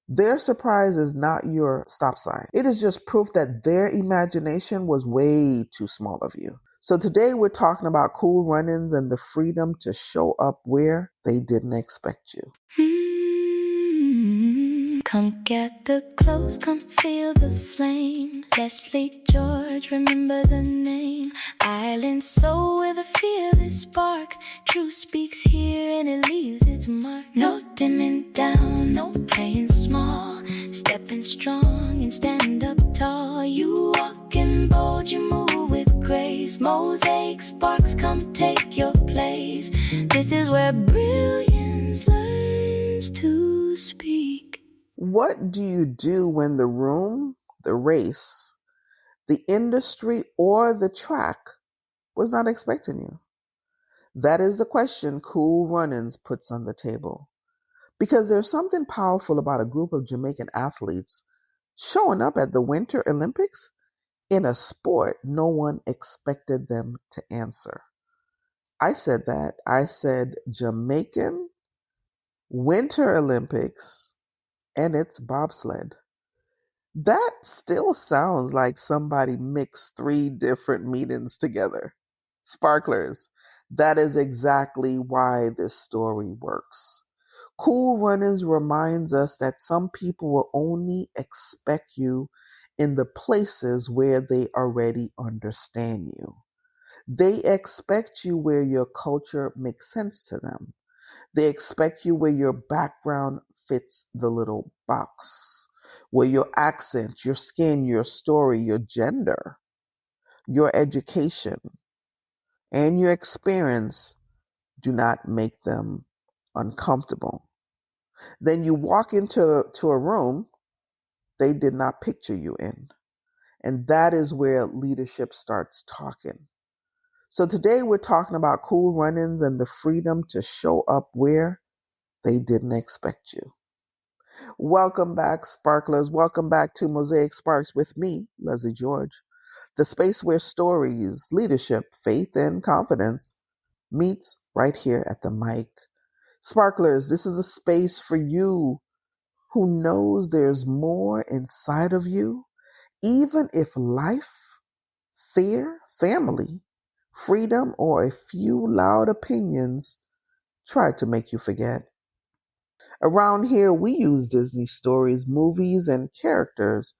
Their surprise is not your stop sign. It is just proof that their imagination was way too small of you. So today we're talking about cool run-ins and the freedom to show up where they didn't expect you. Come get the clothes, come feel the flame. Leslie George, remember the name. Island soul with a fearless spark. Truth speaks here and it leaves its mark. No dimming down, no playing small. Stepping strong and stand up tall. You walk in bold, you move with grace. Mosaic sparks, come take your place. This is where brilliance learns to speak. What do you do when the room, the race, the industry, or the track was not expecting you? That is the question Cool Run-ins puts on the table. Because there's something powerful about a group of Jamaican athletes showing up at the Winter Olympics in a sport no one expected them to answer. I said that. I said Jamaican Winter Olympics, and it's bobsled. That still sounds like somebody mixed 3 different meetings together. Sparklers, that is exactly why this story works. Cool Runnings reminds us that some people will only expect you in the places where they already understand you. They expect you where your culture makes sense to them. They expect you where your background fits the little box, where your accent, your skin, your story, your gender, your education, and your experience do not make them uncomfortable. Then you walk into a room they did not picture you in. And that is where leadership starts talking. So today we're talking about cool run-ins and the freedom to show up where they didn't expect you. Welcome back, Sparklers. Welcome back to Mosaic Sparks with me, Leslie George, the space where stories, leadership, faith, and confidence meets right here at the mic. Sparklers, this is a space for you who knows there's more inside of you, even if life, fear, family, freedom, or a few loud opinions try to make you forget. Around here, we use Disney stories, movies, and characters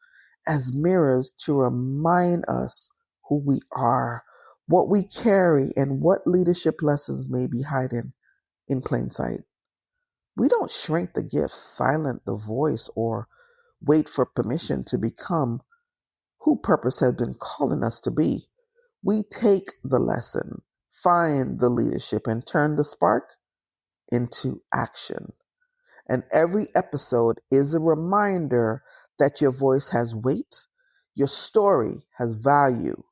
as mirrors to remind us who we are, what we carry, and what leadership lessons may be hiding in plain sight. We don't shrink the gifts, silence the voice, or wait for permission to become who purpose has been calling us to be. We take the lesson, find the leadership, and turn the spark into action. And every episode is a reminder that your voice has weight, your story has value,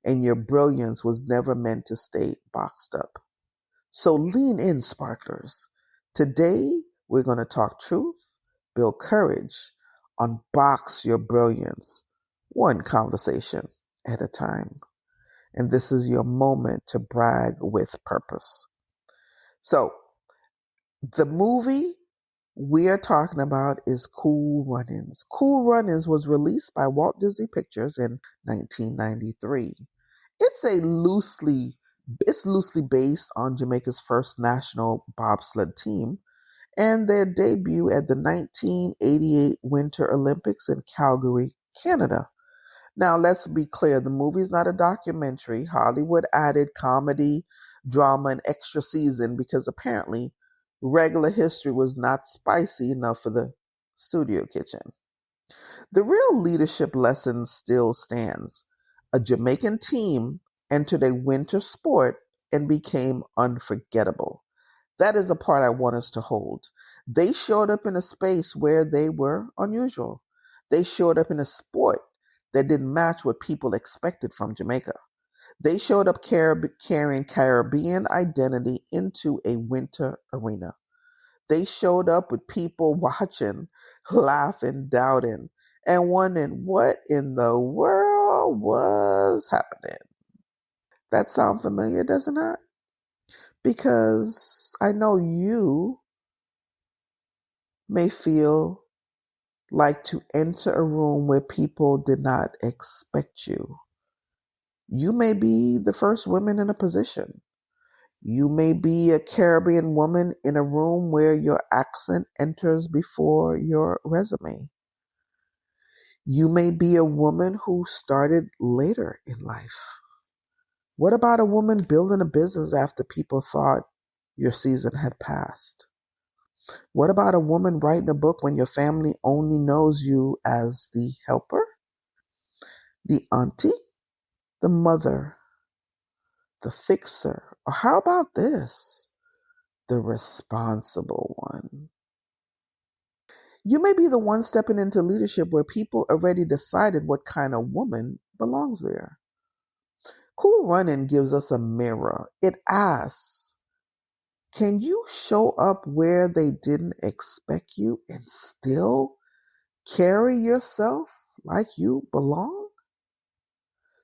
and your brilliance was never meant to stay boxed up. So lean in, Sparklers. Today, we're going to talk truth, build courage, unbox your brilliance, one conversation at a time. And this is your moment to brag with purpose. So, the movie we are talking about is Cool Runnings. Cool Runnings was released by Walt Disney Pictures in 1993. It's loosely based on Jamaica's first national bobsled team and their debut at the 1988 Winter Olympics in Calgary, Canada. Now, let's be clear, the movie is not a documentary. Hollywood added comedy, drama, and extra season because apparently regular history was not spicy enough for the studio kitchen. The real leadership lesson still stands. A Jamaican team entered a winter sport and became unforgettable. That is a part I want us to hold. They showed up in a space where they were unusual. They showed up in a sport that didn't match what people expected from Jamaica. They showed up carrying Caribbean identity into a winter arena. They showed up with people watching, laughing, doubting, and wondering what in the world was happening. That sound familiar, doesn't it? Because I know you may feel like to enter a room where people did not expect you. You may be the first woman in a position. You may be a Caribbean woman in a room where your accent enters before your resume. You may be a woman who started later in life. What about a woman building a business after people thought your season had passed? What about a woman writing a book when your family only knows you as the helper, the auntie, the mother, the fixer? Or how about this? The responsible one. You may be the one stepping into leadership where people already decided what kind of woman belongs there. Cool Running gives us a mirror. It asks, can you show up where they didn't expect you and still carry yourself like you belong?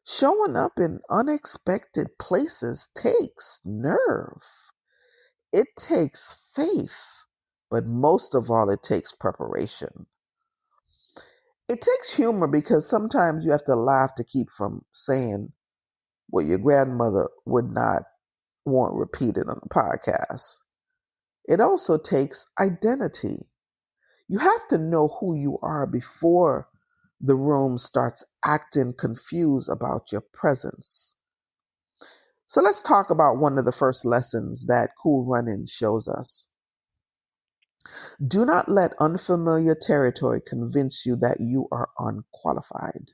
Showing up in unexpected places takes nerve. It takes faith, but most of all, it takes preparation. It takes humor because sometimes you have to laugh to keep from saying what your grandmother would not want repeated on the podcast. It also takes identity. You have to know who you are before the room starts acting confused about your presence. So let's talk about one of the first lessons that Cool Running shows us. Do not let unfamiliar territory convince you that you are unqualified.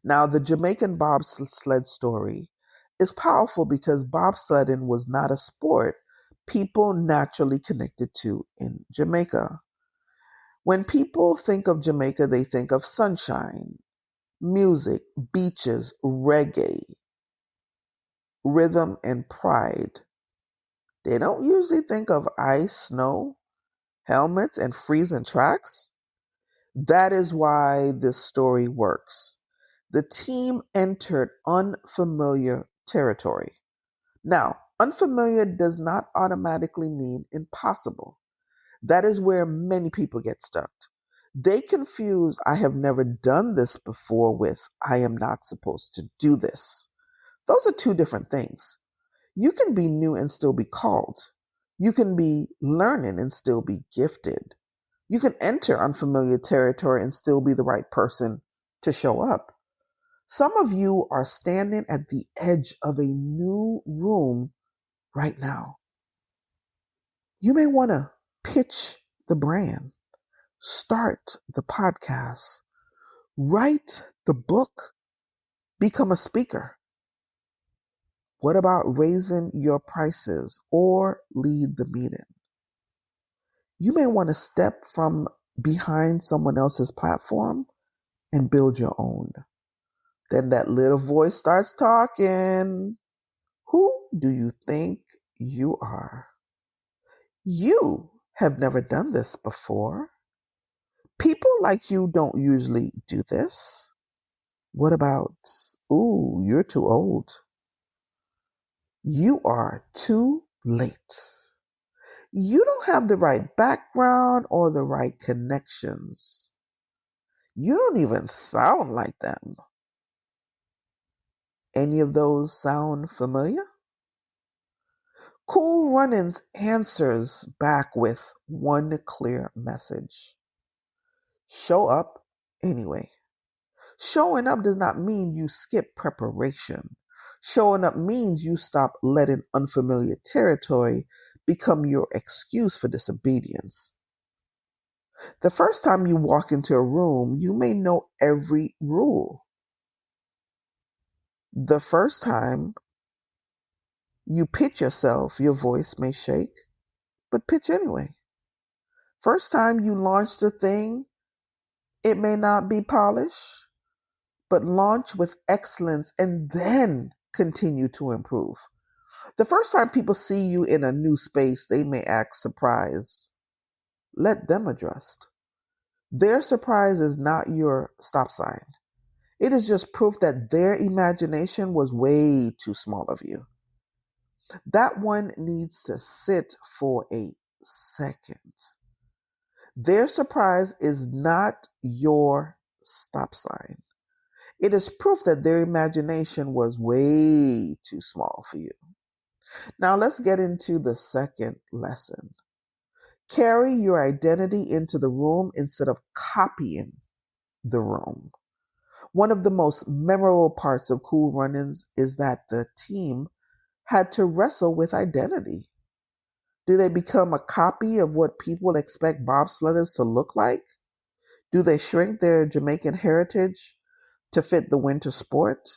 Now, the Jamaican bobsled story is powerful because bobsledding was not a sport people naturally connected to in Jamaica. When people think of Jamaica, they think of sunshine, music, beaches, reggae, rhythm, and pride. They don't usually think of ice, snow, helmets, and freezing tracks. That is why this story works. The team entered unfamiliar territory. Now, unfamiliar does not automatically mean impossible. That is where many people get stuck. They confuse I have never done this before with I am not supposed to do this. Those are two different things. You can be new and still be called. You can be learning and still be gifted. You can enter unfamiliar territory and still be the right person to show up. Some of you are standing at the edge of a new room right now. You may want to pitch the brand, start the podcast, write the book, become a speaker. What about raising your prices or lead the meeting? You may want to step from behind someone else's platform and build your own. Then that little voice starts talking. Who do you think you are? You have never done this before. People like you don't usually do this. What about, ooh, you're too old. You are too late. You don't have the right background or the right connections. You don't even sound like them. Any of those sound familiar? Cool Runnings answers back with one clear message. Show up anyway. Showing up does not mean you skip preparation. Showing up means you stop letting unfamiliar territory become your excuse for disobedience. The first time you walk into a room, you may know every rule. The first time you pitch yourself, your voice may shake, but pitch anyway. First time you launch the thing, it may not be polished, but launch with excellence and then continue to improve. The first time people see you in a new space, they may act surprised. Let them adjust. Their surprise is not your stop sign. It is just proof that their imagination was way too small of you. That one needs to sit for a second. Their surprise is not your stop sign. It is proof that their imagination was way too small for you. Now let's get into the second lesson. Carry your identity into the room instead of copying the room. One of the most memorable parts of Cool Run-ins is that the team had to wrestle with identity. Do they become a copy of what people expect bobsledders to look like? Do they shrink their Jamaican heritage to fit the winter sport?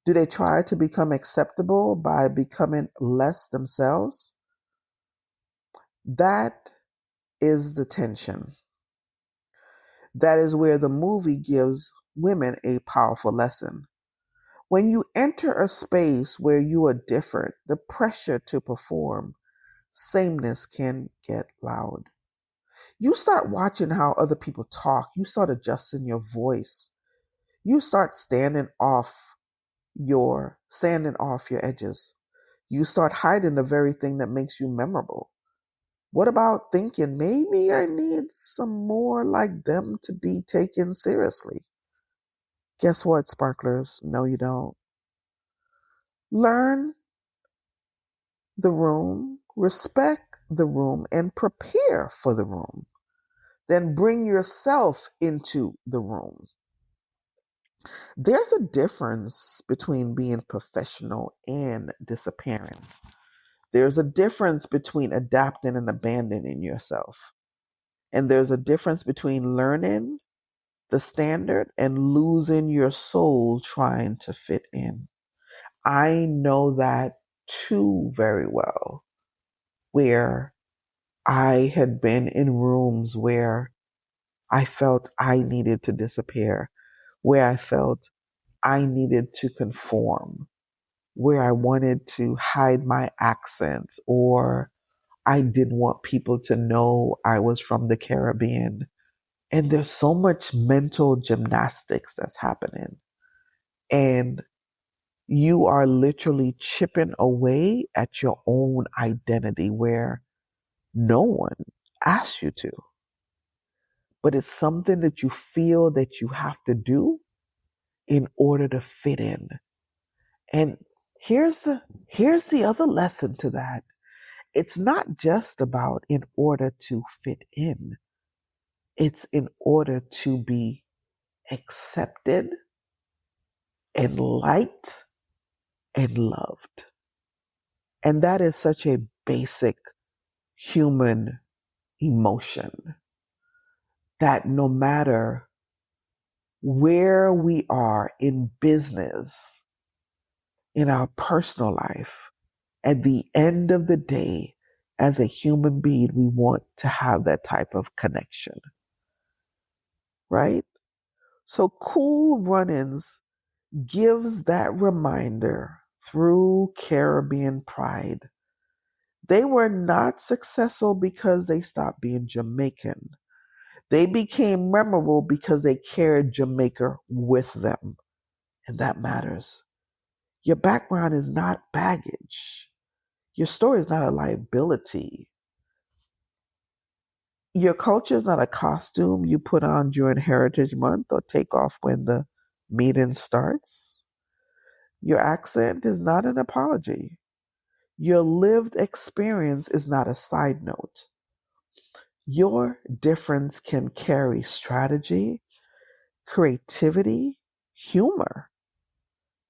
Do they try to become acceptable by becoming less themselves? That is the tension. That is where the movie gives women a powerful lesson. When you enter a space where you are different, the pressure to perform sameness can get loud. You start watching how other people talk. You start adjusting your voice. You start sanding off your edges. You start hiding the very thing that makes you memorable. What about thinking maybe I need some more like them to be taken seriously? Guess what, sparklers? No, you don't. Learn the room, respect the room, and prepare for the room. Then bring yourself into the room. There's a difference between being professional and disappearing. There's a difference between adapting and abandoning yourself. And there's a difference between learning the standard and losing your soul trying to fit in. I know that too very well, where I had been in rooms where I felt I needed to disappear, where I felt I needed to conform, where I wanted to hide my accent, or I didn't want people to know I was from the Caribbean. And there's so much mental gymnastics that's happening. And you are literally chipping away at your own identity where no one asks you to. But it's something that you feel that you have to do in order to fit in. And here's the other lesson to that. It's not just about in order to fit in. It's in order to be accepted and liked and loved. And that is such a basic human emotion that no matter where we are in business, in our personal life, at the end of the day, as a human being, we want to have that type of connection, right? So Cool Run-ins gives that reminder through Caribbean pride. They were not successful because they stopped being Jamaican. They became memorable because they carried Jamaica with them. And that matters. Your background is not baggage. Your story is not a liability. Your culture is not a costume you put on during Heritage Month or take off when the meeting starts. Your accent is not an apology. Your lived experience is not a side note. Your difference can carry strategy, creativity, humor,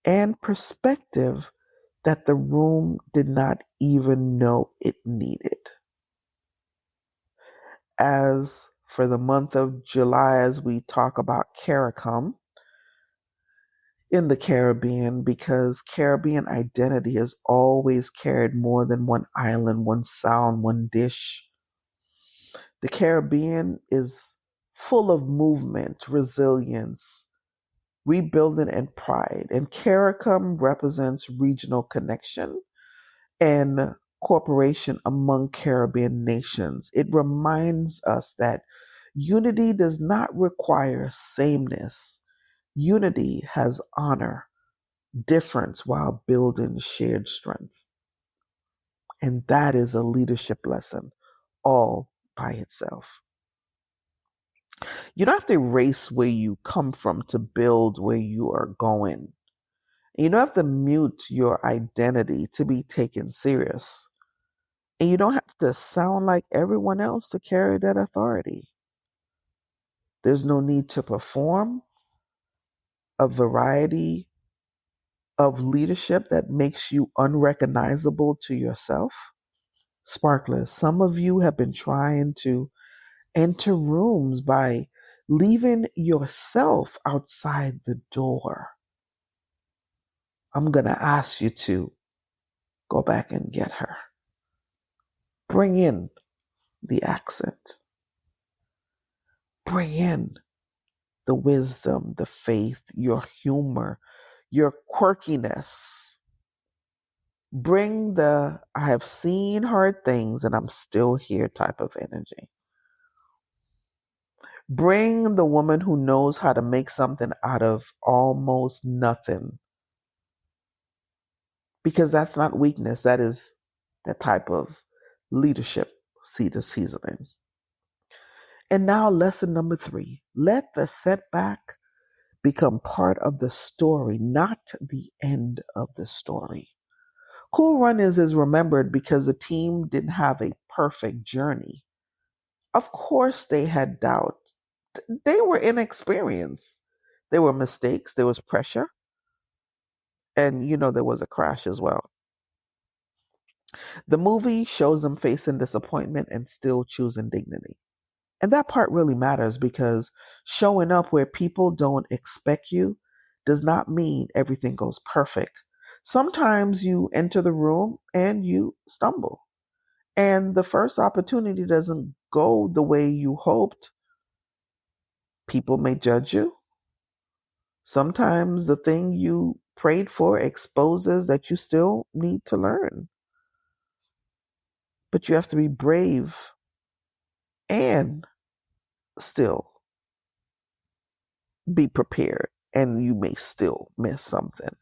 and perspective that the room did not even know it needed. As for the month of July, as we talk about CARICOM in the Caribbean, because Caribbean identity has always carried more than one island, one sound, one dish. The Caribbean is full of movement, resilience, rebuilding, and pride. And CARICOM represents regional connection and cooperation among Caribbean nations. It reminds us that unity does not require sameness. Unity has honor, difference while building shared strength. And that is a leadership lesson all by itself. You don't have to erase where you come from to build where you are going. And you don't have to mute your identity to be taken serious. And you don't have to sound like everyone else to carry that authority. There's no need to perform a variety of leadership that makes you unrecognizable to yourself. Sparklers, some of you have been trying to enter rooms by leaving yourself outside the door. I'm going to ask you to go back and get her. Bring in the accent. Bring in the wisdom, the faith, your humor, your quirkiness. Bring the I have seen hard things and I'm still here type of energy. Bring the woman who knows how to make something out of almost nothing. Because that's not weakness, that is that type of leadership seasoning. And now, lesson number 3, let the setback become part of the story, not the end of the story. Cool Runnings is remembered because the team didn't have a perfect journey. Of course, they had doubt. They were inexperienced. There were mistakes, there was pressure, and there was a crash as well. The movie shows them facing disappointment and still choosing dignity. And that part really matters because showing up where people don't expect you does not mean everything goes perfect. Sometimes you enter the room and you stumble. And the first opportunity doesn't go the way you hoped. People may judge you. Sometimes the thing you prayed for exposes that you still need to learn. But you have to be brave and still be prepared, and you may still miss something.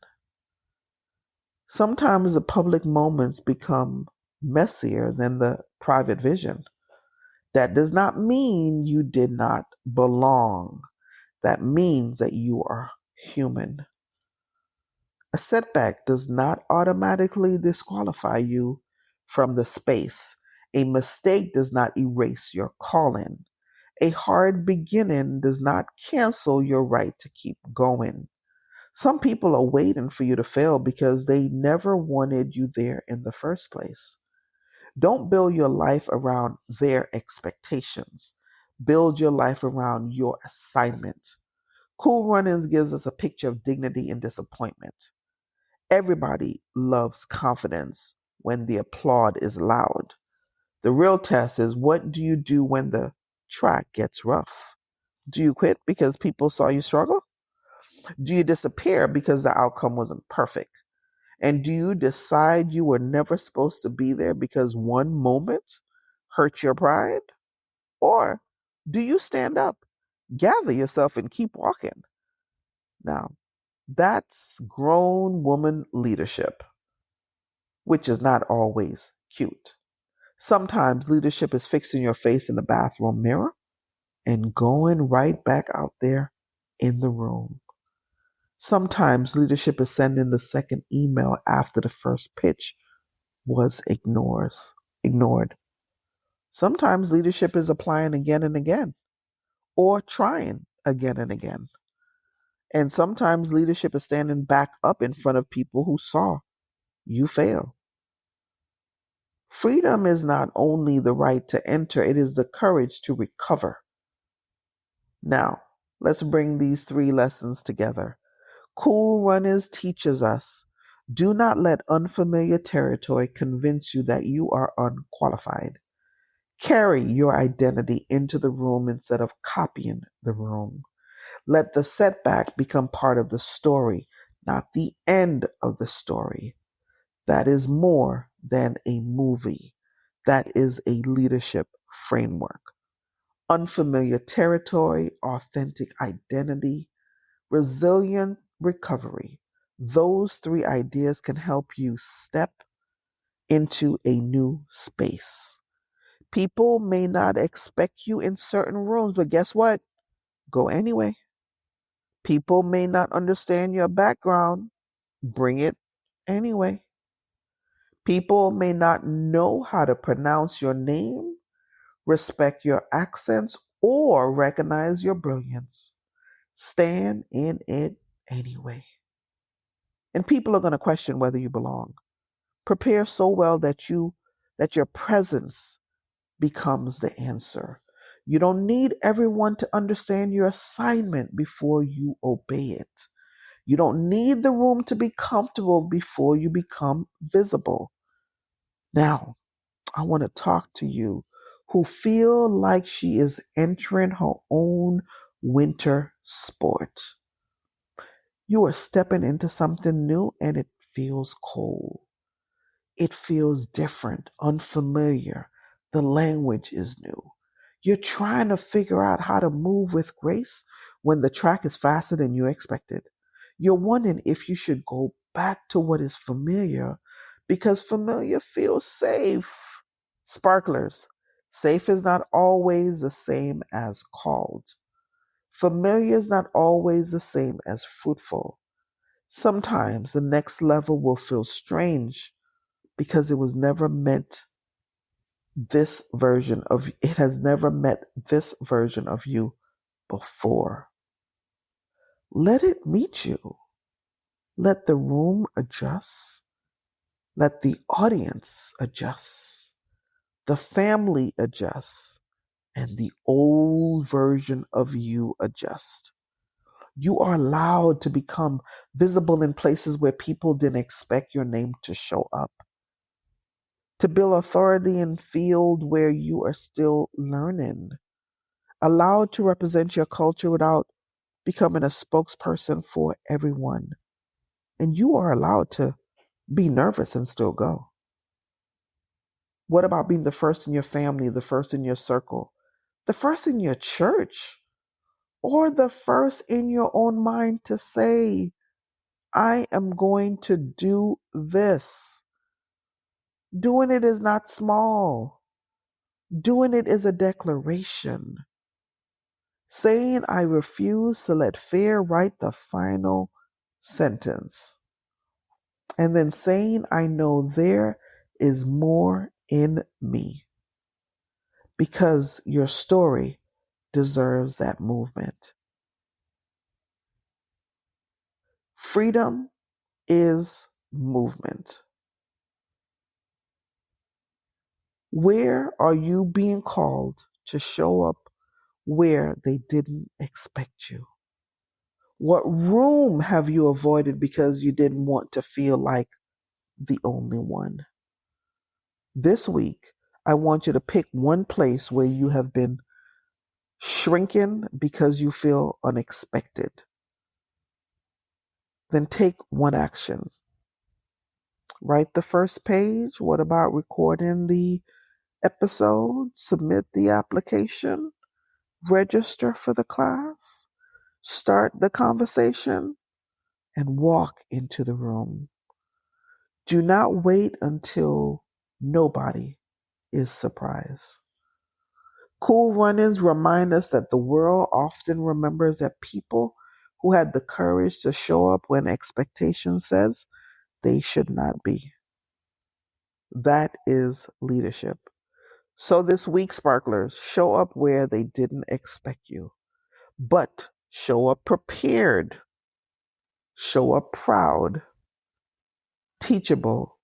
Sometimes the public moments become messier than the private vision. That does not mean you did not belong. That means that you are human. A setback does not automatically disqualify you from the space. A mistake does not erase your calling. A hard beginning does not cancel your right to keep going. Some people are waiting for you to fail because they never wanted you there in the first place. Don't build your life around their expectations. Build your life around your assignment. Cool Runnings gives us a picture of dignity and disappointment. Everybody loves confidence when the applaud is loud. The real test is, what do you do when the track gets rough? Do you quit because people saw you struggle? Do you disappear because the outcome wasn't perfect? And do you decide you were never supposed to be there because one moment hurt your pride? Or do you stand up, gather yourself, and keep walking? Now, that's grown woman leadership, which is not always cute. Sometimes leadership is fixing your face in the bathroom mirror and going right back out there in the room. Sometimes leadership is sending the second email after the first pitch was ignored. Sometimes leadership is applying again and again, or trying again and again. And sometimes leadership is standing back up in front of people who saw you fail. Freedom is not only the right to enter, it is the courage to recover. Now, let's bring these 3 lessons together. Cool Runnings teaches us, do not let unfamiliar territory convince you that you are unqualified. Carry your identity into the room instead of copying the room. Let the setback become part of the story, not the end of the story. That is more than a movie. That is a leadership framework. Unfamiliar territory, authentic identity, resilient recovery. Those 3 ideas can help you step into a new space. People may not expect you in certain rooms, but guess what? Go anyway. People may not understand your background. Bring it anyway. People may not know how to pronounce your name, respect your accents, or recognize your brilliance. Stand in it anyway. And people are going to question whether you belong. Prepare so well that your presence becomes the answer. You don't need everyone to understand your assignment before you obey it. You don't need the room to be comfortable before you become visible. Now, I want to talk to you who feel like she is entering her own winter sport. You are stepping into something new and it feels cold. It feels different, unfamiliar. The language is new. You're trying to figure out how to move with grace when the track is faster than you expected. You're wondering if you should go back to what is familiar because familiar feels safe. Sparklers, safe is not always the same as called. Familiar is not always the same as fruitful. Sometimes the next level will feel strange because it was never meant it has never met this version of you before. Let it meet you. Let the room adjust. Let the audience adjust. The family adjust. And the old version of you adjust. You are allowed to become visible in places where people didn't expect your name to show up. To build authority in field where you are still learning. Allowed to represent your culture without becoming a spokesperson for everyone. And you are allowed to be nervous and still go. What about being the first in your family, the first in your circle, the first in your church, or the first in your own mind to say, I am going to do this. Doing it is not small. Doing it is a declaration. Saying I refuse to let fear write the final sentence. And then saying I know there is more in me. Because your story deserves that movement. Freedom is movement. Where are you being called to show up where they didn't expect you? What room have you avoided because you didn't want to feel like the only one? This week, I want you to pick one place where you have been shrinking because you feel unexpected. Then take one action. Write the first page. What about recording the episode? Submit the application. Register for the class. Start the conversation and walk into the room. Do not wait until nobody is surprised. Cool run-ins remind us that the world often remembers that people who had the courage to show up when expectation says they should not be. That is leadership. So this week, sparklers, show up where they didn't expect you, but show up prepared, show up proud, teachable,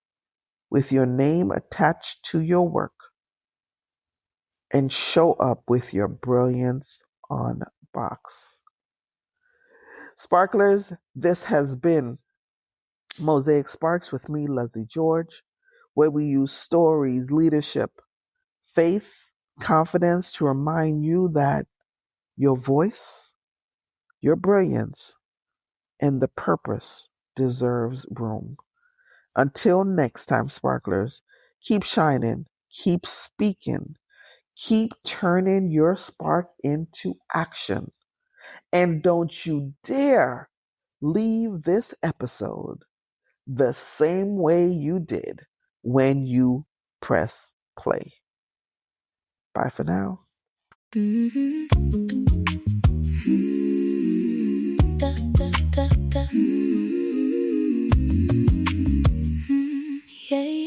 with your name attached to your work, and show up with your brilliance on box. Sparklers, this has been Mosaic Sparks with me, Leslie George, where we use stories, leadership, faith, confidence to remind you that your voice, your brilliance, and the purpose deserves room. Until next time, sparklers, keep shining, keep speaking, keep turning your spark into action. And don't you dare leave this episode the same way you did when you press play. Bye for now. yeah.